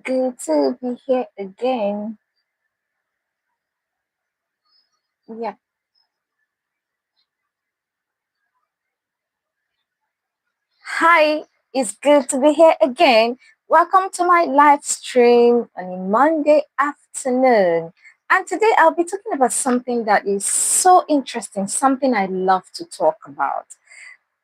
Good to be here again. Yeah. Hi, it's good to be here again. Welcome to my live stream on a Monday afternoon. And today I'll be talking about something that is so interesting, something I love to talk about.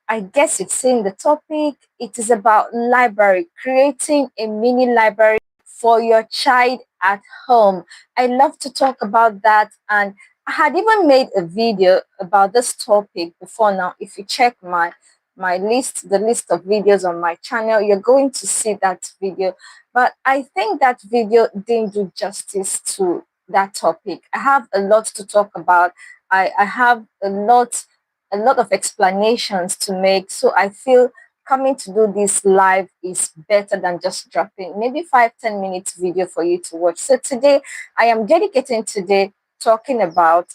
I guess it's in the topic. It is about library, creating a mini library for your child at home. I love to talk about that, and I had even made a video about this topic before now. If you check my list, the list of videos on my channel, you're going to see that video. But I think that video didn't do justice to that topic. I have a lot to talk about. I have a lot of explanations to make. So I feel coming to do this live is better than just dropping maybe 5-10 minutes video for you to watch. So today I am dedicating today talking about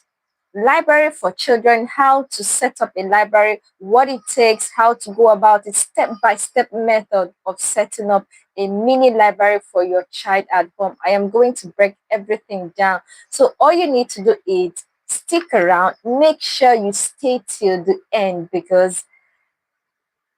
library for children, how to set up a library, what it takes, how to go about it, step-by-step method of setting up a mini library for your child at home. I am going to break everything down. So all you need to do is stick around, make sure you stay till the end because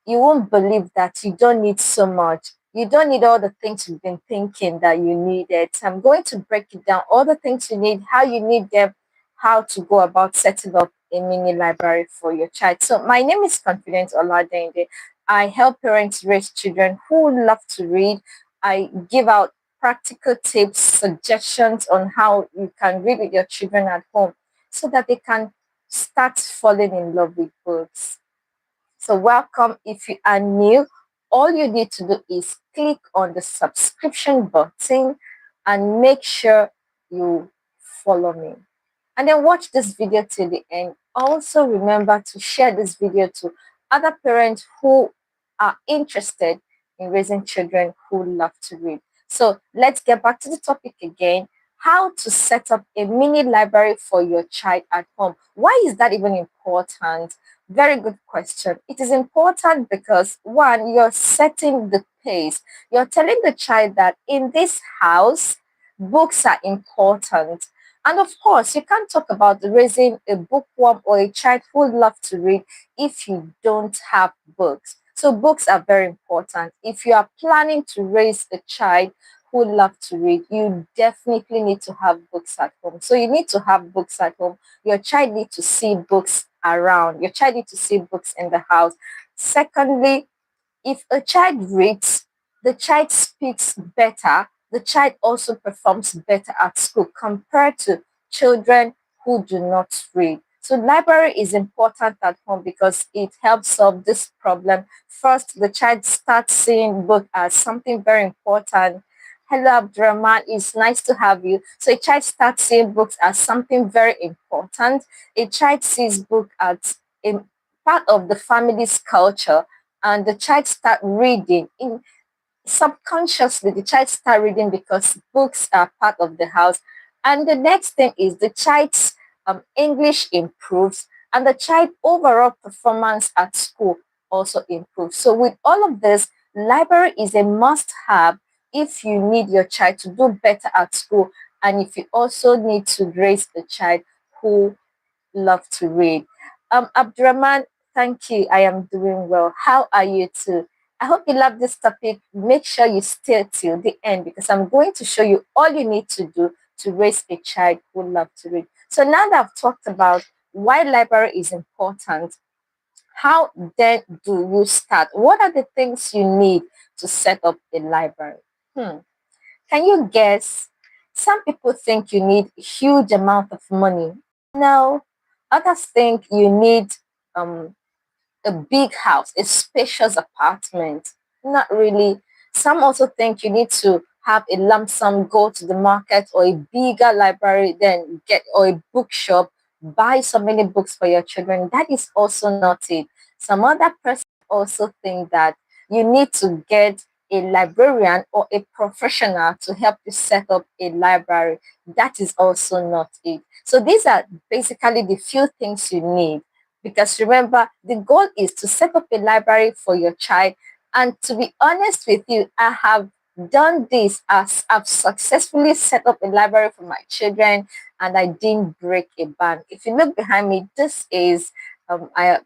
you won't believe that you don't need so much. You don't need all the things you've been thinking that you needed. So I'm going to break it down, all the things you need, how you need them, how to go about setting up a mini library for your child. So my name is Confidence Oladende. I help parents raise children who love to read. I give out practical tips, suggestions on how you can read with your children at home so that they can start falling in love with books. So welcome. If you are new, all you need to do is click on the subscription button and make sure you follow me. And then watch this video till the end. Also remember to share this video to other parents who are interested in raising children who love to read. So let's get back to the topic again. How to set up a mini library for your child at home. Why is that even important? Very good question. It is important because one, you're setting the pace. You're telling the child that in this house, books are important. And of course, you can't talk about raising a bookworm or a child who loves to read if you don't have books. So books are very important. If you are planning to raise a child who loves to read, you definitely need to have books at home. So you need to have books at home. Your child needs to see books around. Your child needs to see books in the house. Secondly, if a child reads, the child speaks better, the child also performs better at school compared to children who do not read. So library is important at home because it helps solve this problem. First, the child starts seeing book as something very important. Hello, Abdurrahman. It's nice to have you. So a child starts seeing books as something very important. A child sees book as a part of the family's culture, and the child start reading in subconsciously. The child start reading because books are part of the house. And the next thing is the child's English improves, and the child overall performance at school also improves. So with all of this, library is a must have if you need your child to do better at school, and if you also need to raise a child who love to read. Abdurrahman, thank you. I am doing well. How are you too? I hope you love this topic. Make sure you stay till the end because I'm going to show you all you need to do to raise a child who loves to read. So now that I've talked about why library is important, how then do you start? What are the things you need to set up a library? Hmm. Can you guess? Some people think you need a huge amount of money. No, others think you need um, a big house, a spacious apartment. Not really. Some also think you need to have a lump sum, go to the market or a bigger library, then get or a bookshop, buy so many books for your children. That is also not it. Some other person also think that you need to get a librarian or a professional to help you set up a library. That is also not it. So these are basically the few things you need, because remember, the goal is to set up a library for your child. And to be honest with you, I have done this as I've successfully set up a library for my children and I didn't break a bank. If you look behind me, this is I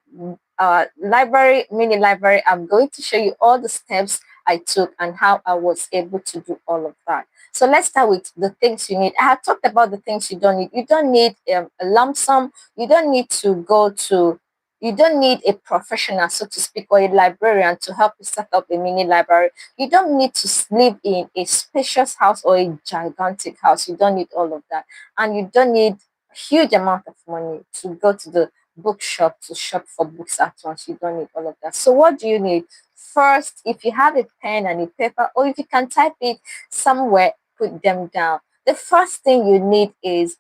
library, mini library. I'm going to show you all the steps I took and how I was able to do all of that. So let's start with the things you need. I have talked about the things you don't need. You don't need a lump sum. You don't need to go to, you don't need a professional, so to speak, or a librarian to help you set up a mini library. You don't need to live in a spacious house or a gigantic house. You don't need all of that. And you don't need a huge amount of money to go to the bookshop to shop for books at once. You don't need all of that. So what do you need? First, if you have a pen and a paper, or if you can type it somewhere, put them down. The first thing you need is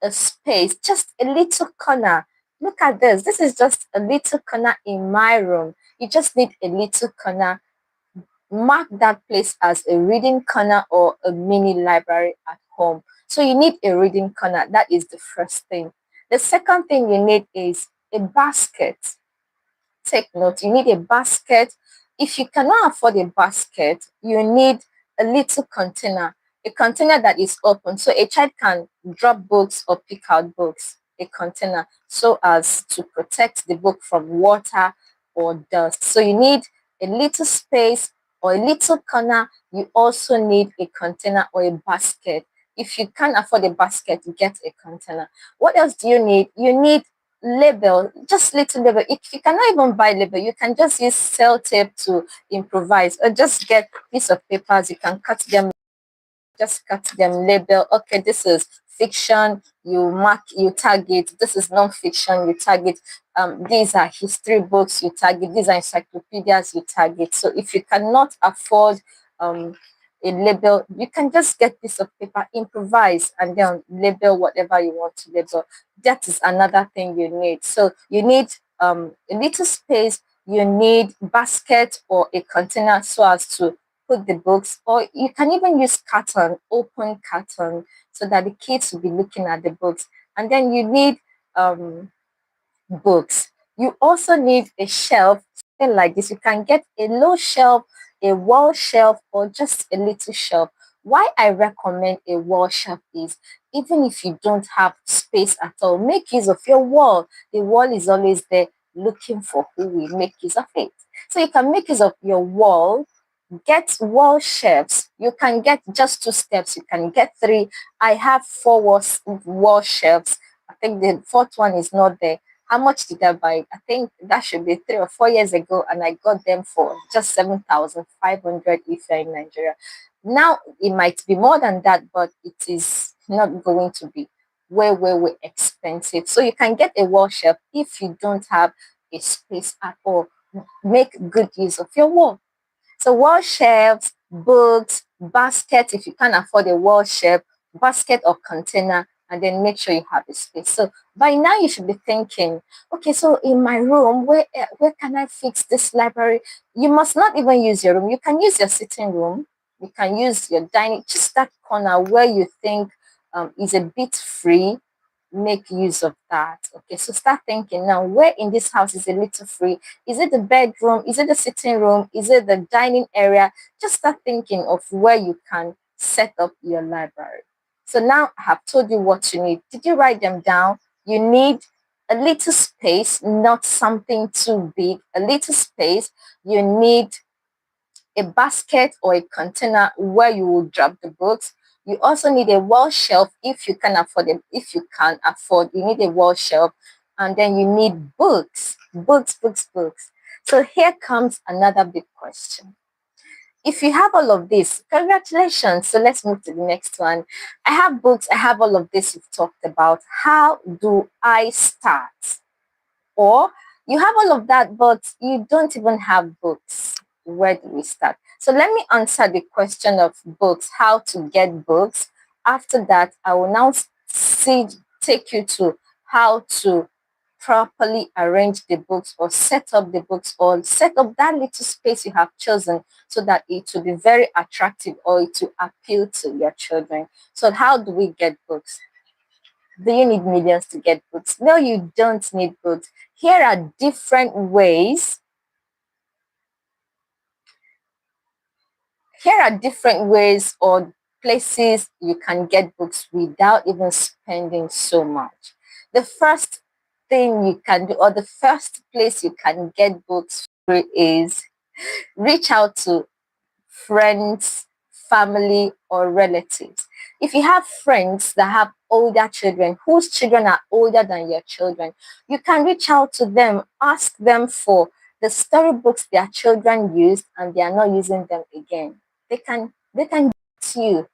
a space, just a little corner. Look at this. This is just a little corner in my room. You just need a little corner. Mark that place as a reading corner or a mini library at home. So you need a reading corner. That is the first thing. The second thing you need is a basket. Take note, you need a basket. If you cannot afford a basket, you need a little container, a container that is open so a child can drop books or pick out books. A container so as to protect the book from water or dust. So you need a little space or a little corner. You also need a container or a basket. If you can't afford a basket, get a container. What else do you need? You need label, just little label. If you cannot even buy label, you can just use cell tape to improvise, or just get piece of papers. You can cut them, just cut them, label. Okay, this is fiction. You mark, you tag it. This is non-fiction. You tag it. These are history books. You tag it. These are encyclopedias. You tag it. So if you cannot afford um a label, you can just get piece of paper, improvise, and then label whatever you want to label. That is another thing you need. So you need a little space. You need basket or a container so as to put the books, or you can even use carton, open carton, so that the kids will be looking at the books. And then you need um, books. You also need a shelf, something like this. You can get a low shelf, a wall shelf, or just a little shelf. Why I recommend a wall shelf is even if you don't have space at all, make use of your wall. The wall is always there looking for who will make use of it. So you can make use of your wall. Get wall shelves. You can get just two steps. You can get three. I have four wall shelves. I think the fourth one is not there. How much did I buy? I think that should be 3 or 4 years ago, and I got them for just 7,500 if you're in Nigeria. Now it might be more than that, but it is not going to be way expensive. So you can get a wall shelf if you don't have a space at all. Make good use of your wall. So wall shelves, books, basket, if you can't afford a wall shelf, basket or container, and then make sure you have a space. So by now you should be thinking, okay, so in my room, where can I fix this library? You must not even use your room. You can use your sitting room. You can use your dining, just that corner where you think is a bit free. Make use of that. Okay, so start thinking now, where in this house is a little free? Is it the bedroom? Is it the sitting room? Is it the dining area? Just start thinking of where you can set up your library. So now I have told you what you need. Did you write them down? You need a little space, not something too big, a little space. You need a basket or a container where you will drop the books. You also need a wall shelf if you can afford it. If you can afford, you need a wall shelf, and then you need books, books. So here comes another big question. If you have all of this, congratulations. So let's move to the next one. I have books, I have all of this you've talked about. How do I start? Or you have all of that, but you don't even have books. Where do we start? So let me answer the question of books, how to get books. After that, I will now see, take you to how to properly arrange the books or set up the books or set up that little space you have chosen so that it will be very attractive or it will appeal to your children. So how do we get books? Do you need millions to get books? No, you don't need books. Here are different ways. Here are different ways or places you can get books without even spending so much. The first thing you can do, or the first place you can get books free, is reach out to friends, family, or relatives. If you have friends that have older children, whose children are older than your children, you can reach out to them, ask them for the storybooks their children used and they are not using them again. They can give it to you.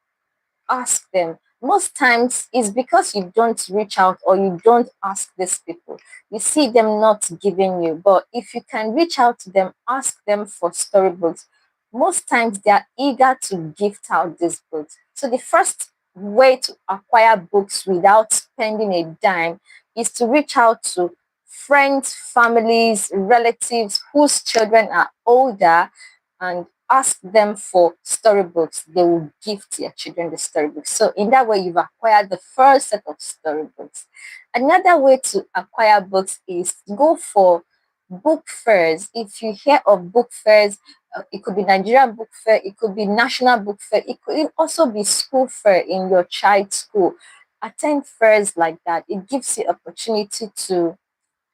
Ask them. Most times it's because you don't reach out or you don't ask these people. You see them not giving you. But if you can reach out to them, ask them for storybooks, most times they are eager to gift out these books. So the first way to acquire books without spending a dime is to reach out to friends, families, relatives whose children are older and ask them for storybooks. They will give to your children the storybooks. So in that way, you've acquired the first set of storybooks. Another way to acquire books is go for book fairs. If you hear of book fairs, it could be Nigerian book fair, it could be national book fair, it could also be school fair in your child's school. Attend fairs like that. It gives you opportunity to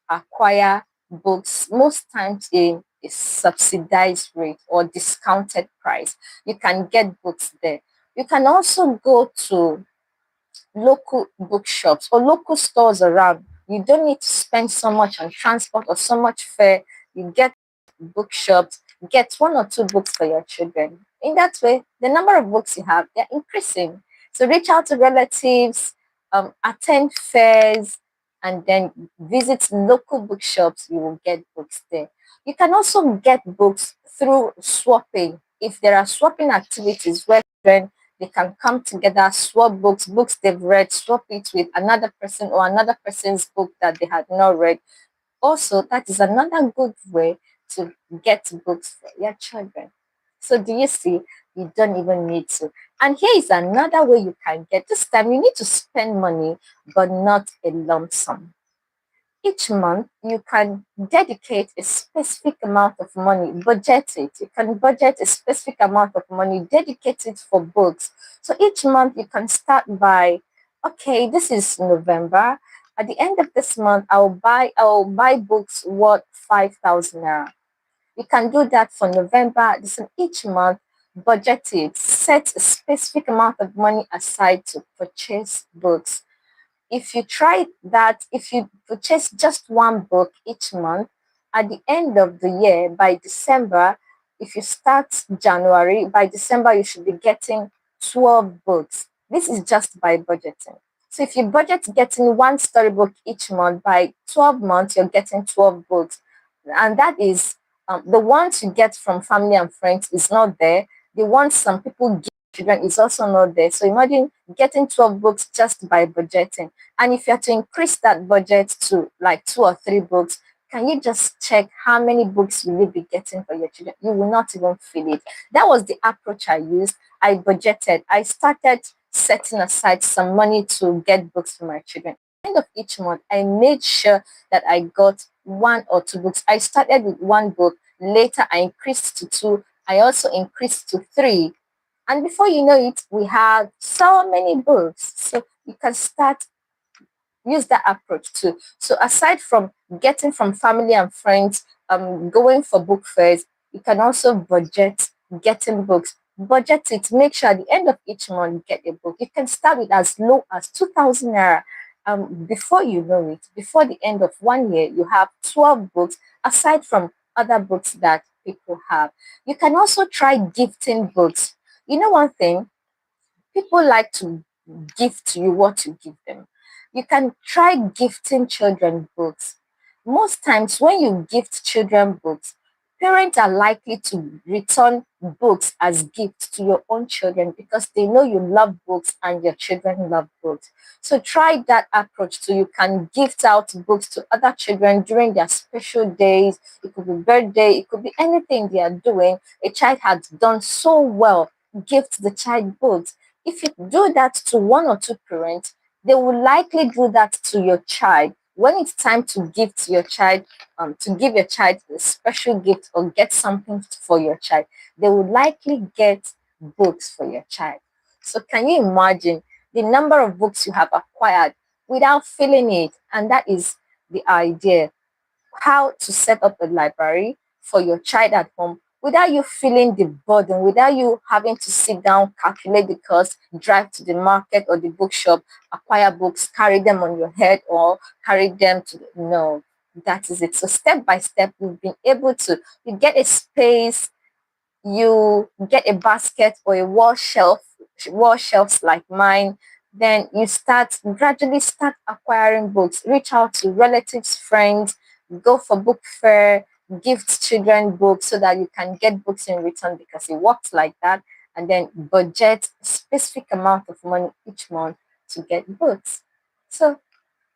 acquire books, most times in a subsidized rate or discounted price. You can get books there. You can also go to local bookshops or local stores around. You don't need to spend so much on transport or so much fare. You get bookshops, get one or two books for your children. In that way, the number of books you have, they're increasing. So reach out to relatives, attend fairs, and then visit local bookshops. You will get books there. You can also get books through swapping. If there are swapping activities where children, they can come together, swap books, books they've read, swap it with another person or another person's book that they had not read. Also, that is another good way to get books for your children. So do you see? You don't even need to. And here is another way you can get. This time you need to spend money, but not a lump sum. Each month, you can dedicate a specific amount of money, budget it. You can budget a specific amount of money, dedicate it for books. So each month, you can start by, okay, this is November. At the end of this month, I'll buy books worth 5,000 naira. You can do that for November. This is each month, budget it. Set a specific amount of money aside to purchase books. If you try that, if you purchase just one book each month, at the end of the year, by December, if you start January, by December, you should be getting 12 books. This is just by budgeting. So if you budget getting one storybook each month, by 12 months, you're getting 12 books. And that is the ones you get from family and friends is not there. The ones some people give children is also not there. So imagine getting 12 books just by budgeting. And if you have to increase that budget to like 2 or 3 books, can you just check how many books will you be getting for your children? You will not even feel it. That was the approach I used. I budgeted. I started setting aside some money to get books for my children. At the end of each month, I made sure that I got 1 or 2 books. I started with one book. Later, I increased to two. I also increased to three. And before you know it, we have so many books. So you can start use that approach too. So aside from getting from family and friends, going for book fairs, you can also budget getting books. Budget it. Make sure at the end of each month you get a book. You can start with as low as 2,000 naira. Before you know it, before the end of one year, you have 12 books aside from other books that people have. You can also try gifting books. You know one thing, people like to gift you what you give them. You can try gifting children books. Most times, when you gift children books, parents are likely to return books as gifts to your own children because they know you love books and your children love books. So try that approach so you can gift out books to other children during their special days. It could be birthday, it could be anything they are doing. A child has done so well, gift the child books. If you do that to 1 or 2 parents, they will likely do that to your child. When it's time to give to your child, to give your child a special gift or get something for your child, they will likely get books for your child. So can you imagine the number of books you have acquired without feeling it? And that is the idea, how to set up a library for your child at home without you feeling the burden, without you having to sit down, calculate the cost, drive to the market or the bookshop, acquire books, carry them on your head or carry them to the, no, that is it. So step by step, you've been able to, you get a space, you get a basket or a wall shelves like mine, then you start gradually start acquiring books, reach out to relatives, friends, go for book fair, gift children books so that you can get books in return because it works like that, and then budget specific amount of money each month to get books. So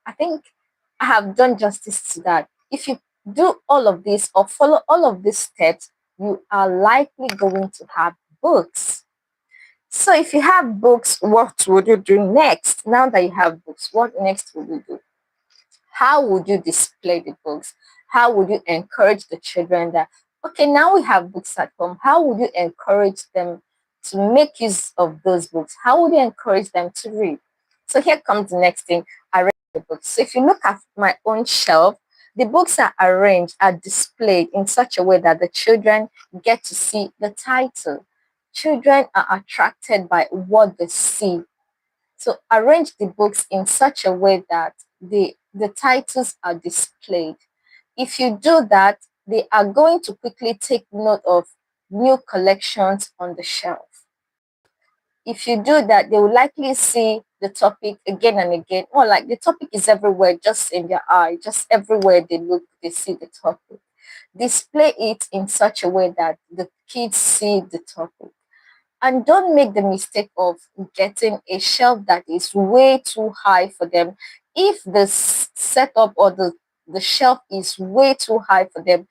I think I have done justice to that. If you do all of this or follow all of these steps, you are likely going to have books. So if you have books, what would you do next? Now that you have books, what next would you do? How would you display the books? How would you encourage the children that, okay, now we have books at home. How would you encourage them to make use of those books? How would you encourage them to read? So here comes the next thing. I read the books. So if you look at my own shelf, the books are arranged, are displayed in such a way that the children get to see the title. Children are attracted by what they see. So arrange the books in such a way that the titles are displayed. If you do that, they are going to quickly take note of new collections on the shelf. If you do that, they will likely see the topic again and again. Or like the topic is everywhere, just in their eye, just everywhere they look, they see the topic. Display it in such a way that the kids see the topic. And don't make the mistake of getting a shelf that is way too high for them. If the setup or the shelf is way too high for them,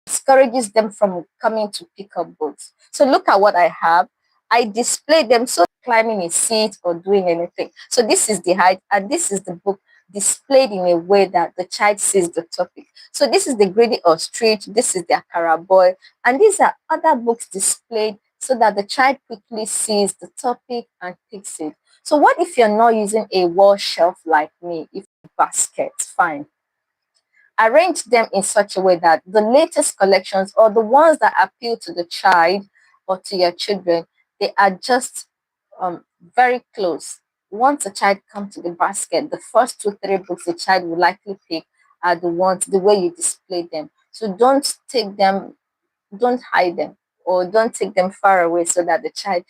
discourages them from coming to pick up books. So look at what I have. I display them so climbing a seat or doing anything. So this is the height and this is the book displayed in a way that the child sees the topic. So this is the Greedy Ostrich, this is the Akara Boy, and these are other books displayed so that the child quickly sees the topic and picks it. So what if you're not using a wall shelf like me? If basket, fine, arrange them in such a way that the latest collections or the ones that appeal to the child or to your children, they are just very close. Once a child comes to the basket, the first two, three books the child will likely pick are the ones, the way you display them. So don't take them, don't hide them, or don't take them far away so that the child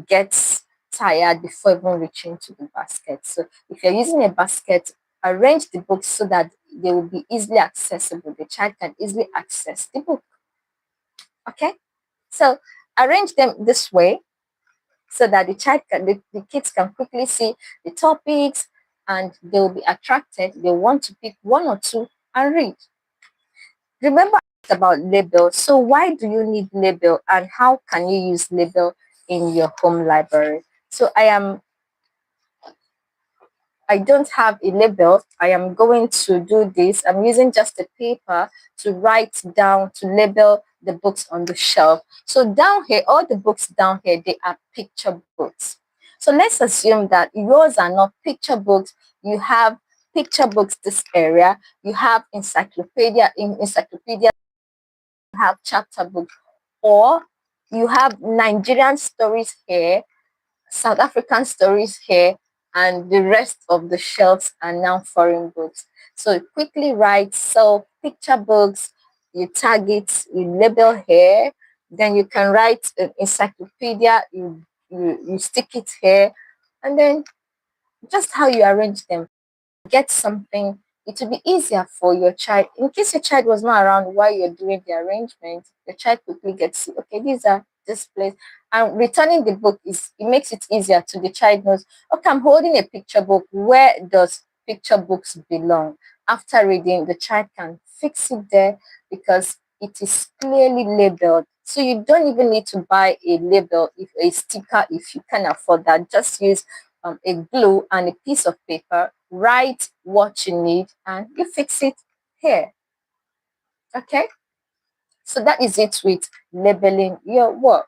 gets tired before even reaching to the basket. So if you're using a basket, arrange the books so that they will be easily accessible. The child can easily access the book. Okay? So arrange them this way so that the kids can quickly see the topics and they will be attracted. They want to pick one or two and read. Remember about label. So why do you need label and how can you use label in your home library? So I don't have a label. I am going to do this. I'm using just a paper to write down, to label the books on the shelf. So down here, all the books down here, they are picture books. So let's assume that yours are not picture books. You have picture books this area. You have encyclopedia, you have chapter book, or you have Nigerian stories here, South African stories here, and the rest of the shelves are now foreign books. So quickly write, so picture books, you tag it, you label here, then you can write an encyclopedia, you stick it here, and then just how you arrange them, get something, it will be easier for your child. In case your child was not around while you're doing the arrangement, the child quickly gets, okay, these are this place. And returning the book it makes it easier to the child knows, okay, I'm holding a picture book. Where does picture books belong? After reading, the child can fix it there because it is clearly labeled. So you don't even need to buy a label, if a sticker, if you can afford that. Just use a glue and a piece of paper, write what you need, and you fix it here. Okay? So that is it with labeling your work.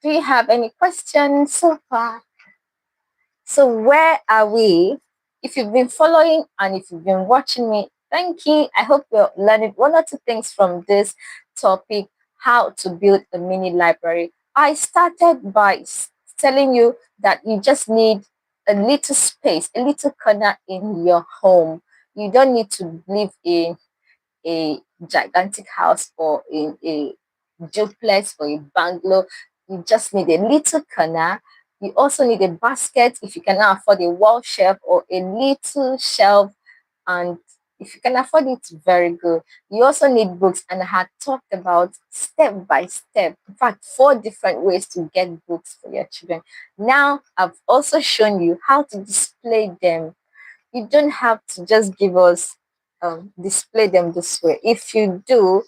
Do you have any questions so far? So where are we? If you've been following and if you've been watching me, thank you. I hope you're learning one or two things from this topic, how to build a mini library. I started by telling you that you just need a little space, a little corner in your home. You don't need to live in a gigantic house or in a duplex or a bungalow. You just need a little corner. You also need a basket if you cannot afford a wall shelf or a little shelf. And if you can afford it, very good. You also need books, and I had talked about step by step, in fact, 4 different ways to get books for your children. Now, I've also shown you how to display them. You don't have to just give us display them this way. If you do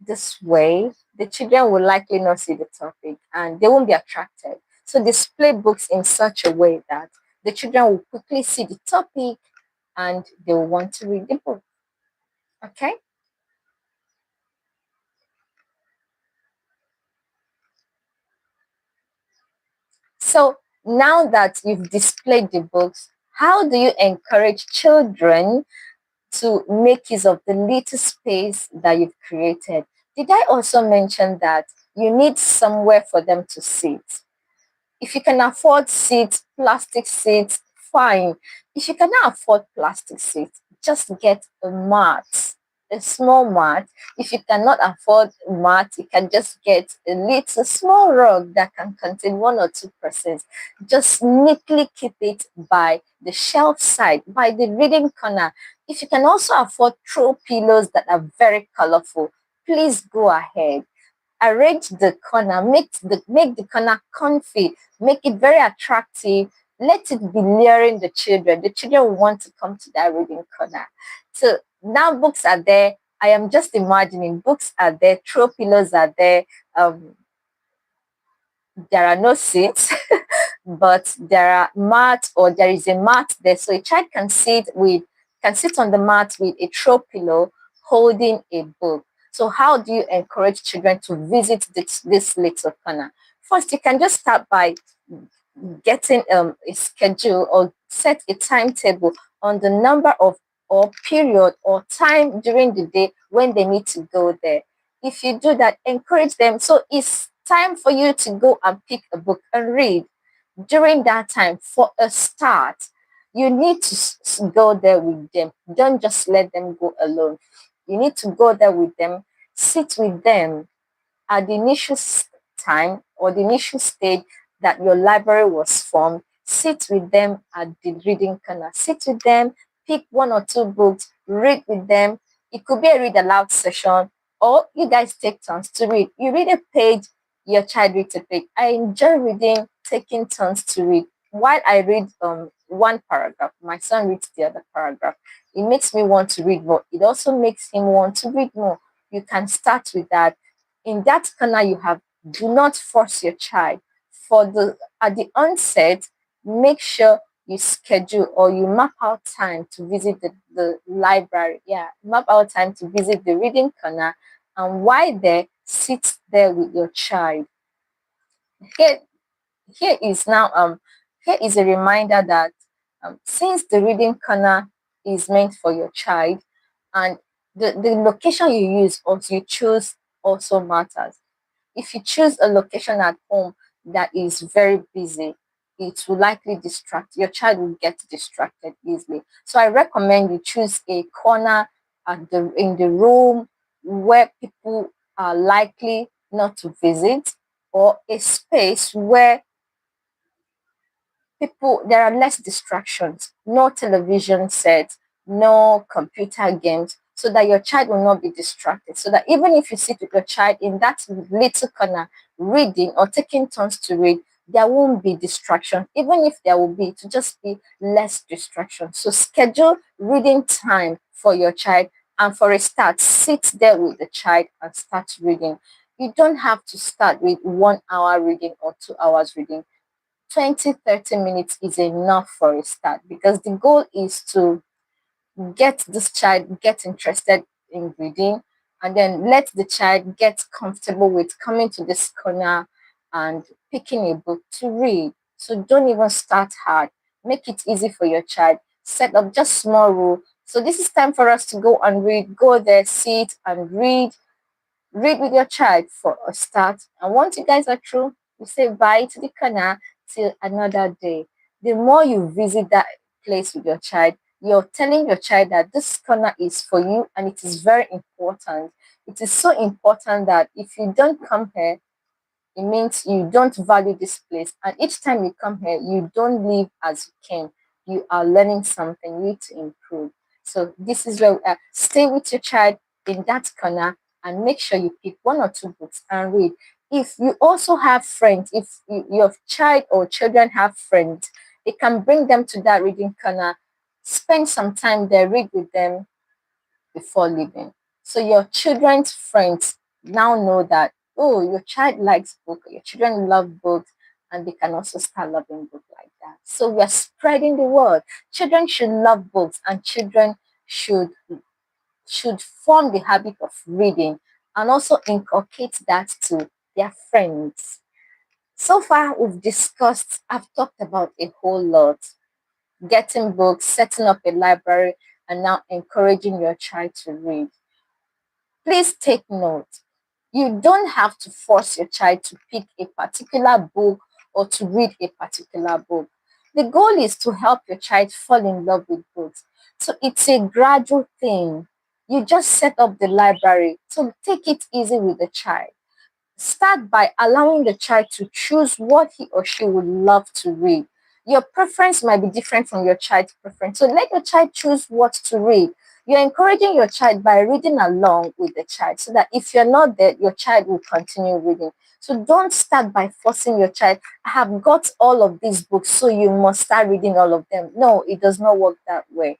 this way, the children will likely not see the topic and they won't be attracted. So display books in such a way that the children will quickly see the topic and they will want to read the book. Okay? So now that you've displayed the books, how do you encourage children to make use of the little space that you've created? Did I also mention that you need somewhere for them to sit? If you can afford seats, plastic seats, fine. If you cannot afford plastic seats, just get a mat, a small mat. If you cannot afford a mat, you can just get a little small rug that can contain 1 or 2 persons. Just neatly keep it by the shelf side, by the reading corner. If you can also afford throw pillows that are very colorful, please go ahead. Arrange the corner, make the corner comfy, make it very attractive. Let it be luring the children. The children will want to come to that reading corner. So now books are there. I am just imagining books are there, throw pillows are there. There are no seats, but there are mat or there is a mat there, so a child can sit on the mat with a throw pillow, holding a book. So how do you encourage children to visit this little corner? First, you can just start by getting a schedule or set a timetable on the number of or period or time during the day when they need to go there. If you do that, encourage them. So it's time for you to go and pick a book and read. During that time, for a start, you need to go there with them. Don't just let them go alone. You need to go there with them, sit with them, at the initial time or the initial stage that your library was formed, sit with them at the reading corner. Sit with them, pick 1 or 2 books, read with them. It could be a read aloud session, or you guys take turns to read. You read a page, your child reads a page. I enjoy reading, taking turns to read. While I read one paragraph, my son reads the other paragraph. It makes me want to read more. It also makes him want to read more. You can start with that. In that corner you have, do not force your child. For the At the onset, make sure you schedule or you map out time to visit the library. Yeah, map out time to visit the reading corner, and while there, sit there with your child. Here, here is now here is a reminder that since the reading corner is meant for your child, and the location you use or you choose also matters. If you choose a location at home that is very busy, it will likely distract your child will get distracted easily. So I recommend you choose a corner in the room where people are likely not to visit, or a space where people there are less distractions, no television sets, no computer games, so that your child will not be distracted. So that even if you sit with your child in that little corner reading or taking turns to read, there won't be distraction. Even if there will be, to just be less distraction. So schedule reading time for your child, and for a start, sit there with the child and start reading. You don't have to start with 1 hour reading or 2 hours reading. 20-30 minutes is enough for a start, because the goal is to get this child get interested in reading, and then let the child get comfortable with coming to this corner and picking a book to read. So don't even start hard. Make it easy for your child. Set up just small rule. So this is time for us to go and read. Go there, sit and read. Read with your child for a start. And once you guys are through, you say bye to the corner till another day. The more you visit that place with your child, you're telling your child that this corner is for you and it is very important. It is so important that if you don't come here, it means you don't value this place. And each time you come here, you don't leave as you came. You are learning something, you need to improve. So this is where we are. Stay with your child in that corner and make sure you pick one or two books and read. If you also have friends, if your child or children have friends, they can bring them to that reading corner, spend some time there, read with them, before leaving. So your children's friends now know that, oh, your child likes book, your children love books, and they can also start loving book like that. So we are spreading the word. Children should love books, and children should should form the habit of reading and also inculcate that to their friends. So far, I've talked about a whole lot: getting books, setting up a library, and now encouraging your child to read. Please take note. You don't have to force your child to pick a particular book or to read a particular book. The goal is to help your child fall in love with books. So it's a gradual thing. You just set up the library. So take it easy with the child. Start by allowing the child to choose what he or she would love to read. Your preference might be different from your child's preference. So let your child choose what to read. You're encouraging your child by reading along with the child so that if you're not there, your child will continue reading. So don't start by forcing your child. I have got all of these books, so you must start reading all of them. No, it does not work that way.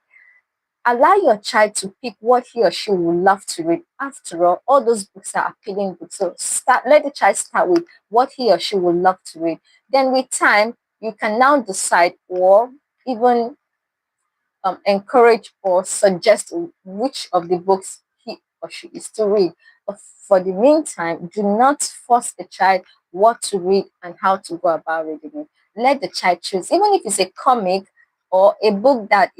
Allow your child to pick what he or she would love to read. After all those books are appealing books. So let the child start with what he or she would love to read. Then with time, you can now decide or even encourage or suggest which of the books he or she is to read. But for the meantime, do not force the child what to read and how to go about reading it. Let the child choose, even if it's a comic or a book that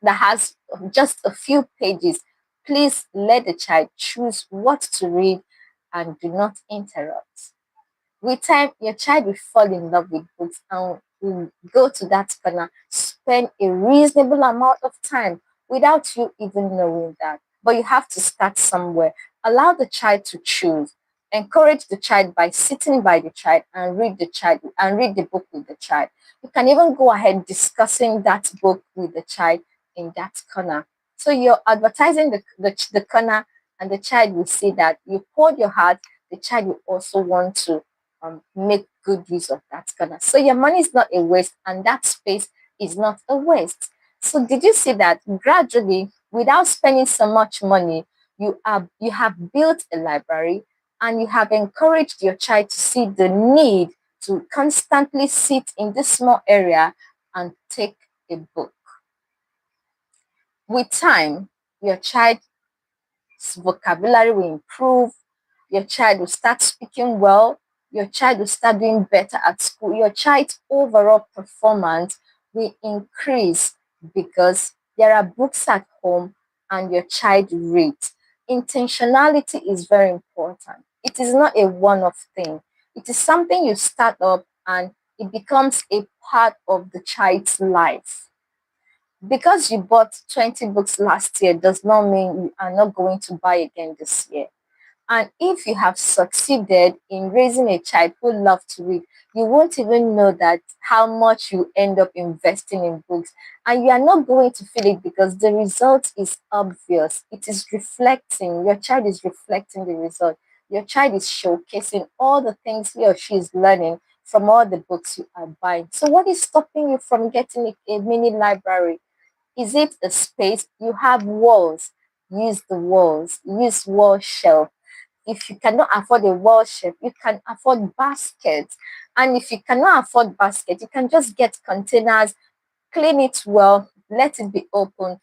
has just a few pages. Please let the child choose what to read and do not interrupt. With time, your child will fall in love with books and will go to that corner, spend a reasonable amount of time without you even knowing that. But you have to start somewhere. Allow the child to choose. Encourage the child by sitting by the child and read the book with the child. You can even go ahead discussing that book with the child in that corner. So you're advertising the corner, and the child will see that you poured your heart. The child will also want to make good use of that corner. So your money is not a waste, and that space is not a waste. So did you see that gradually, without spending so much money, you have built a library and you have encouraged your child to see the need to constantly sit in this small area and take a book. With time, your child's vocabulary will improve, your child will start speaking well, your child will start doing better at school, your child's overall performance will increase because there are books at home and your child reads. Intentionality is very important. It is not a one-off thing. It is something you start up and it becomes a part of the child's life. Because you bought 20 books last year does not mean you are not going to buy again this year. And if you have succeeded in raising a child who loves to read, you won't even know that how much you end up investing in books. And you are not going to feel it because the result is obvious. It is reflecting, your child is reflecting the result. Your child is showcasing all the things he or she is learning from all the books you are buying. So what is stopping you from getting a mini library? Is it a space? You have walls. Use the walls. Use wall shelf. If you cannot afford a wall shelf, you can afford baskets. And if you cannot afford basket, you can just get containers, clean it well, let it be open,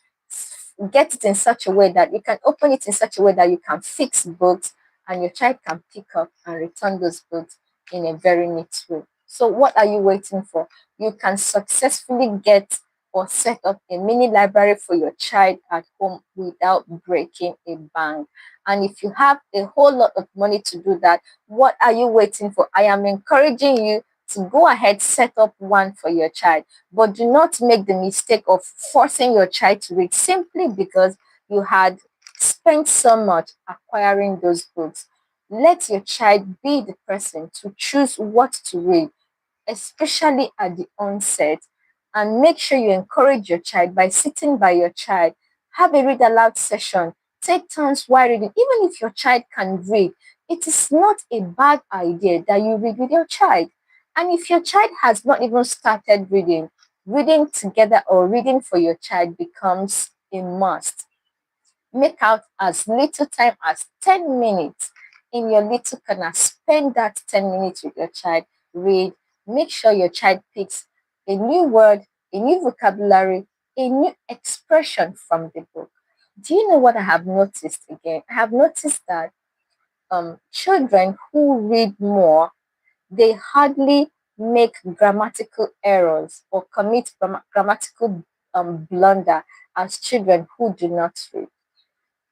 get it in such a way that you can open it in such a way that you can fix books and your child can pick up and return those books in a very neat way. So what are you waiting for? You can successfully get or set up a mini library for your child at home without breaking a bank. And if you have a whole lot of money to do that, what are you waiting for? I am encouraging you to go ahead, set up one for your child, but do not make the mistake of forcing your child to read simply because you had spent so much acquiring those books. Let your child be the person to choose what to read, especially at the onset. And make sure you encourage your child by sitting by your child. Have a read aloud session. Take turns while reading. Even if your child can read, it is not a bad idea that you read with your child. And if your child has not even started reading, reading together or reading for your child becomes a must. Make out as little time as 10 minutes in your little corner. Spend that 10 minutes with your child. Read. Make sure your child picks a new word, a new vocabulary, a new expression from the book. Do you know what I have noticed again? I have noticed that children who read more, they hardly make grammatical errors or commit grammatical blunder as children who do not read.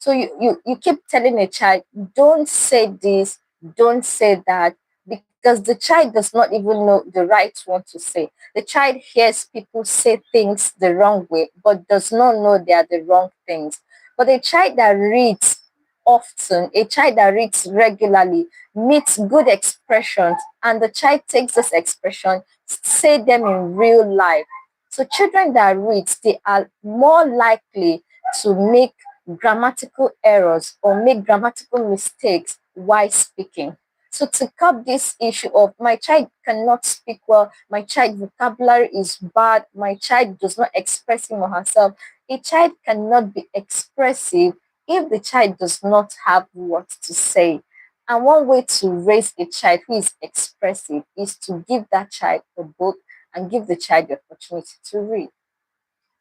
So you keep telling a child, don't say this, don't say that, because the child does not even know the right one to say. The child hears people say things the wrong way, but does not know they are the wrong things. But a child that reads often, a child that reads regularly, meets good expressions, and the child takes this expression, say them in real life. So children that read, they are more likely to make grammatical errors or make grammatical mistakes while speaking. So to curb this issue of my child cannot speak well, my child vocabulary is bad, my child does not express him or herself, a child cannot be expressive if the child does not have what to say. And one way to raise a child who is expressive is to give that child a book and give the child the opportunity to read.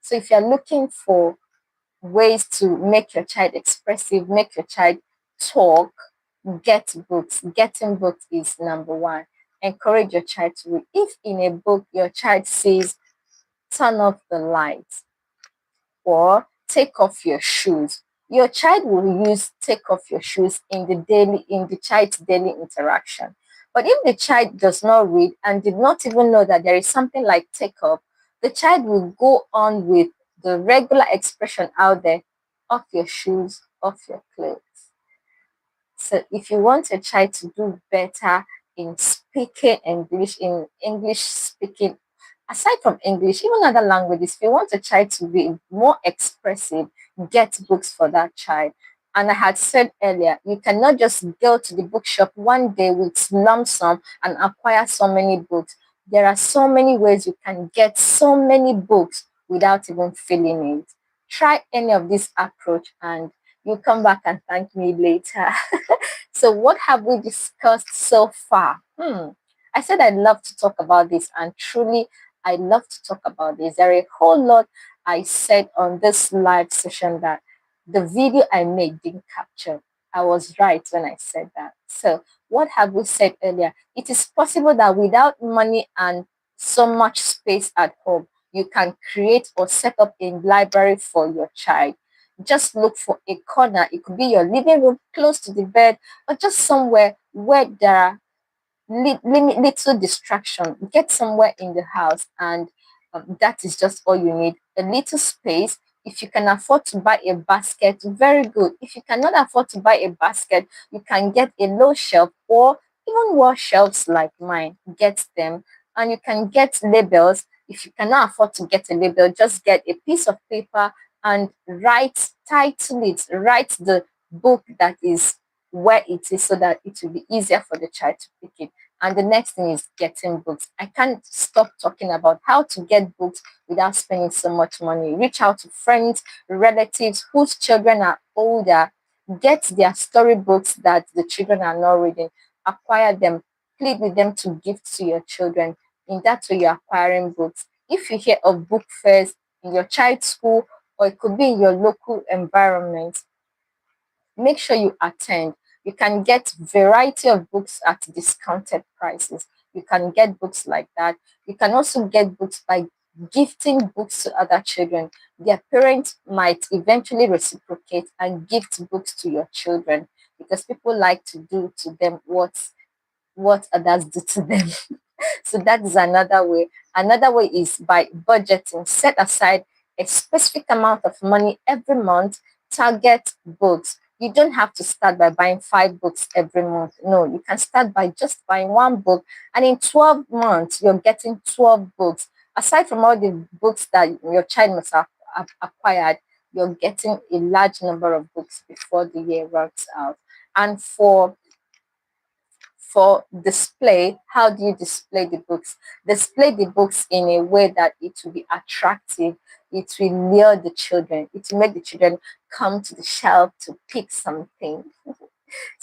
So if you're looking for ways to make your child expressive, make your child talk, get books. Getting books is number one. Encourage your child to read. If in a book your child says, turn off the lights or take off your shoes, your child will use take off your shoes in the child's daily interaction. But if the child does not read and did not even know that there is something like take off, the child will go on with the regular expression out there, off your shoes, off your clothes. So if you want a child to do better in speaking English, in English speaking, aside from English, even other languages, if you want a child to be more expressive, get books for that child. And I had said earlier, you cannot just go to the bookshop one day with lump sum and acquire so many books. There are so many ways you can get so many books without even feeling it. Try any of this approach and you come back and thank me later. So, what have we discussed so far? I said I'd love to talk about this, and truly, I love to talk about this. There are a whole lot I said on this live session that the video I made didn't capture. I was right when I said that. So, what have we said earlier? It is possible that without money and so much space at home, you can create or set up a library for your child. Just look for a corner. It could be your living room, close to the bed, or just somewhere where there are little distraction. Get somewhere in the house, and that is just all you need. A little space. If you can afford to buy a basket, very good. If you cannot afford to buy a basket, you can get a low shelf or even wall shelves like mine. Get them, and you can get labels. If you cannot afford to get a label, just get a piece of paper and title it, write the book that is where it is so that it will be easier for the child to pick it. And the next thing is getting books. I can't stop talking about how to get books without spending so much money. Reach out to friends, relatives whose children are older. Get their storybooks that the children are not reading. Acquire them. Plead with them to give to your children. In that way, you're acquiring books. If you hear of book fairs in your child's school, or it could be in your local environment, make sure you attend. You can get variety of books at discounted prices. You can get books like that. You can also get books by gifting books to other children. Their parents might eventually reciprocate and gift books to your children, because people like to do to them what others do to them. So that is another way. Another way is by budgeting. Set aside a specific amount of money every month. Target books. You don't have to start by buying 5 books every month. No, you can start by just buying 1 book. And in 12 months, you're getting 12 books. Aside from all the books that your child must have acquired, you're getting a large number of books before the year runs out. And for display, how do you display the books? Display the books in a way that it will be attractive, it will lure the children, it will make the children come to the shelf to pick something.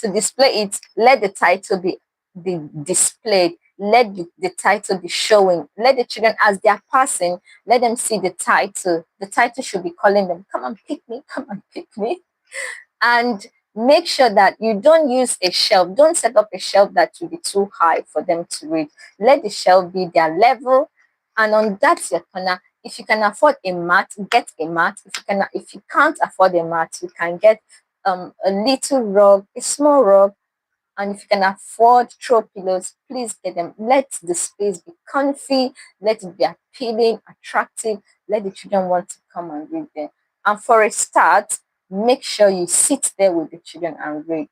To display it, let the title be displayed, let the title be showing, let the children, as they are passing, let them see the title should be calling them, come and pick me, come and pick me. And make sure that you don't use a shelf. Don't set up a shelf that will be too high for them to read. Let the shelf be their level. And on that your corner, if you can afford a mat, get a mat. If you can't afford a mat, you can get a little rug, a small rug. And if you can afford throw pillows, please get them. Let the space be comfy, let it be appealing, attractive, let the children want to come and read there. And for a start, make sure you sit there with the children and read.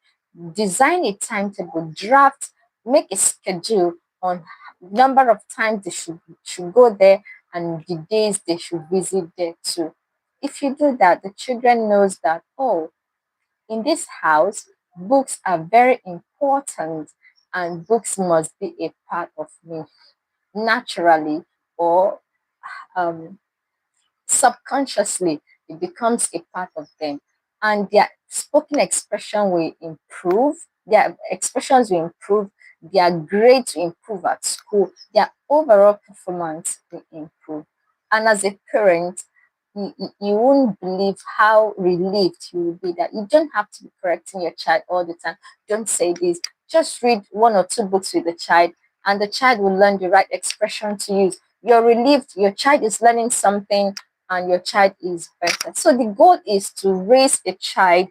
Design a timetable, draft, make a schedule on number of times they should go there and the days they should visit there too. If you do that, the children knows that, oh, in this house, books are very important and books must be a part of me naturally, or um, subconsciously, it becomes a part of them. And their spoken expression will improve, their expressions will improve, their grades will improve at school, their overall performance will improve. And as a parent, you won't believe how relieved you will be that you don't have to be correcting your child all the time. Don't say this. Just read 1 or 2 books with the child, and the child will learn the right expression to use. You're relieved, your child is learning something, and your child is better. So the goal is to raise a child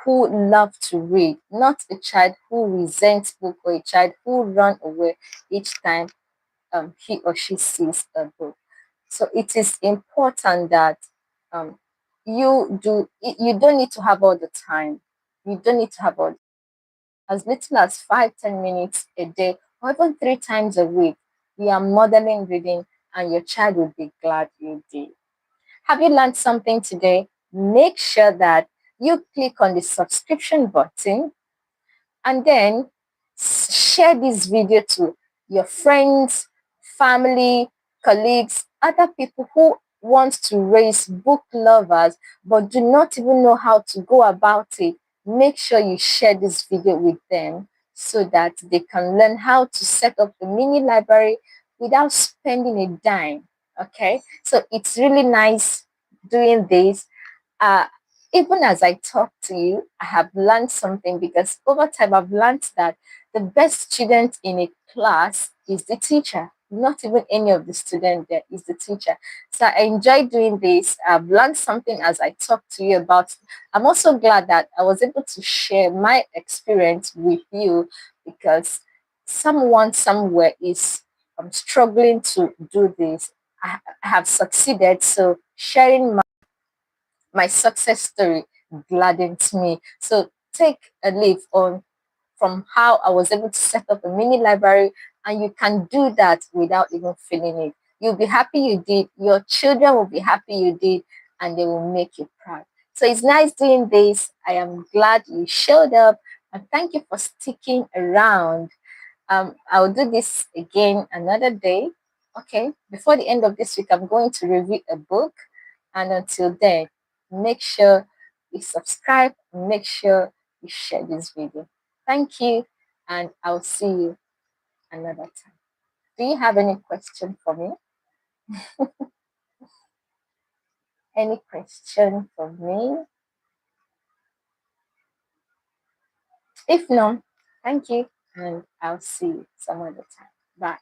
who loves to read, not a child who resents book, or a child who run away each time he or she sees a book. So it is important that um, you don't need to have all the time. You don't need to have all, as little as 5-10 minutes a day, or even 3 times a week. You are modeling reading, and your child will be glad you did. Have you learned something today? Make sure that you click on the subscription button, and then share this video to your friends, family, colleagues, other people who want to raise book lovers but do not even know how to go about it. Make sure you share this video with them so that they can learn how to set up a mini library without spending a dime. Okay, so it's really nice doing this. uh, Even as I talk to you, I have learned something, because over time I've learned that the best student in a class is the teacher, not even any of the students there, is the teacher. So I enjoy doing this. I've learned something as I talk to you about. I'm also glad that I was able to share my experience with you, because someone somewhere is struggling to do this. I have succeeded, so sharing my success story gladdens me. So take a leaf on from how I was able to set up a mini library, and you can do that without even feeling it. You'll be happy you did, your children will be happy you did, and they will make you proud. So it's nice doing this. I am glad you showed up, and thank you for sticking around. I'll do this again another day. Okay, before the end of this week, I'm going to review a book. And until then, make sure you subscribe, make sure you share this video. Thank you, and I'll see you another time. Do you have any question for me? Any question for me? If no, thank you, and I'll see you some other time. Bye.